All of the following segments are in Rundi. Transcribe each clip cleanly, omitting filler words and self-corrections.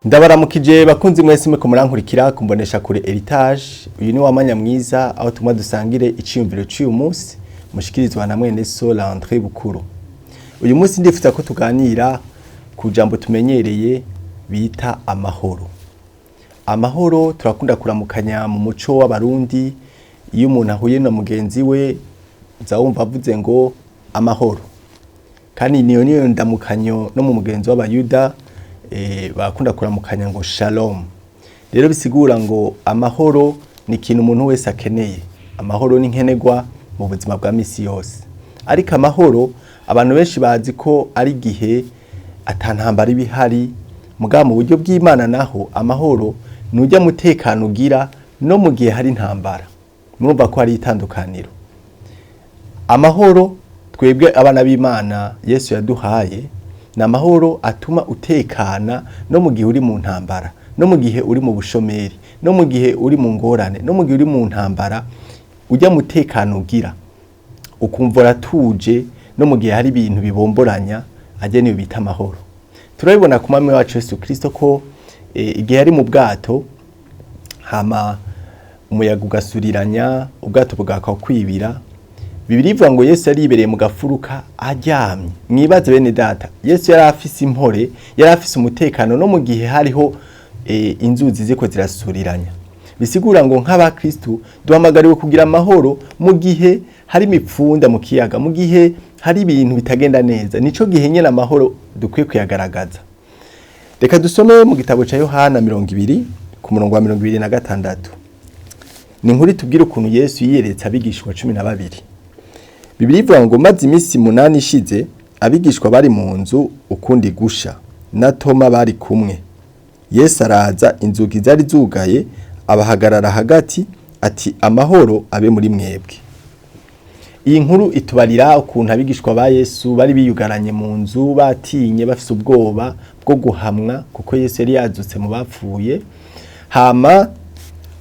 Ndabaramukije bakunzi mwese mwe murankurikira kumbonesha kure Heritage. Uyu ni wamanya mwiza aho tumwa dusangire iciyumviro cy'uyu munsi mushikirizwa na mwene so Landry Bukuru. Uyu munsi ndifuza ko tuganira ku jambo tumenyereye bita amahoro. Amahoro turakunda kuramukanya mu muco w'abarundi, iyo umuntu ahuye na mugenzi we uzawumva avuze ngo amahoro. Kandi niyo ndamukanyo no mu mugenzi w'abayuda bakunda kuramukanya ngo shalom. Rero bisigura ngo amahoro ni ikintu umuntu wese akeneye. Amahoro ni nkenerwa mu buzima bwa misi yose. Ariko amahoro abantu benshi bazi ko ari gihe atantambara ibihari, mugabo mu buryo bw'Imana naho amahoro nujya mutekano ugira no mu gihe hari intambara. Murumva ko hari itandukaniro. Amahoro twebwe abana b'Imana Yesu yaduhaye na mahoro atuma utekana no mu gihe uri mu ntambara, no mu gihe uri mu bushomeri, no mu gihe uri mu ngorane, no mu gihe uri mu ntambara ujya mutekano ugira ukumva ratuje, no mu gihe hari ibintu bibomboranya ajye niyo bita amahoro. Turabibona ku mwami wacu Yesu Kristo ko igihe ari mu bwato hama umuyaga ugasuriranya, ubwato bwakakwibira. Bibiri ivuga ngo Yesu yari ibereye mu gafuruka aryamye. Mwibaze bene data, Yesu yari afise impore, yari afise umutekano no mu gihe hariho inzuzi ziko zirasuriranya. Bisigura ngo nk'abakristo duhamagariwe kugira amahoro mu gihe hari imipfunda mu kiyaga, mu gihe hari ibintu bitagenda neza. Nico gihe nyene amahoro dukwiye kuyagaragaza. Reka dusome mu gitabo ca Yohana 20 ku murongo wa 26. Ni inkuru tubwira ukuntu Yesu yiyeretse abigishwa 12. Bibiri ivuga ngo maze imisi 8 ishize abigishwa bari mu nzu ukundi gusha na Toma bari kumwe. Yesu araza, inzugi zari zugaye, abahagarara hagati ati amahoro abe muri mwebwe. Iyi nkuru itubarira ukuntu abigishwa ba Yesu bari biyugaranye mu nzu batinye bafise ubwoba bwo guhamwa kuko Yesu yari yazutse mu bapfuye, hama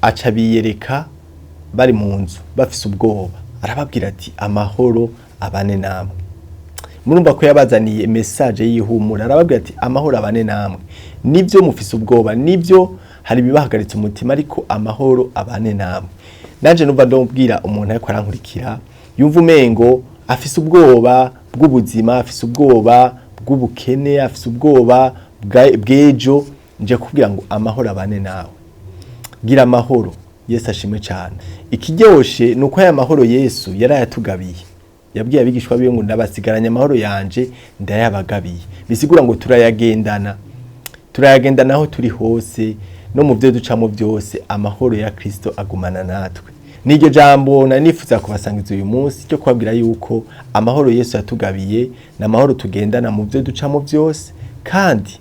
aca biyereka bari mu nzu bafise ubwoba. Arababwira ati amahoro abane namwe. Murumva ko yabazaniye message y'ihumura. Arababwira ati amahoro abane namwe. Nivyo mufise ubwoba, nivyo hari bibahagaritse umutima, ariko amahoro abane namwe. Nanje numva ndobwira umuntu ariko arankurikira yumva umengo afise ubwoba bw'ubuzima, afise ubwoba bw'ubukene, afise ubwoba bw'ejo, nje kubwira ngo amahoro abane nawe. Gira amahoro. Yesu ashimwe cyane. Ikiryoshe nuko aya mahoro Yesu yarayatugabiye. Yabwiye abigishwa biwe ngo ndabasigaranye amahoro yanje ndayabagabiye. Bisigura ngo turayagendana. Turayagendana aho turi hose, no mu byo ducamo byose amahoro ya Kristo agumana natwe. Niryo jambo nanifuza kubasangiza uyu munsi cyo kwabwira yuko amahoro Yesu yatugabiye na amahoro tugendana mu byo ducamo byose, kandi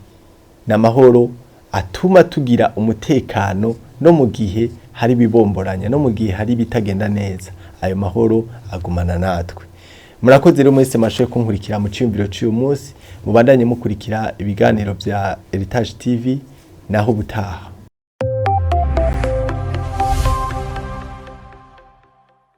na amahoro atuma tugira umutekano no mu gihe hari bibomboranya, no mu gihe hari bitagenda neza. Ayo mahoro agumana natwe. Murakoze rero mwese mashoye kunkurikira mu ciyumviro cy'uyu munsi, mubandanye mukurikira ibiganiro bya Heritage TV naho butaha.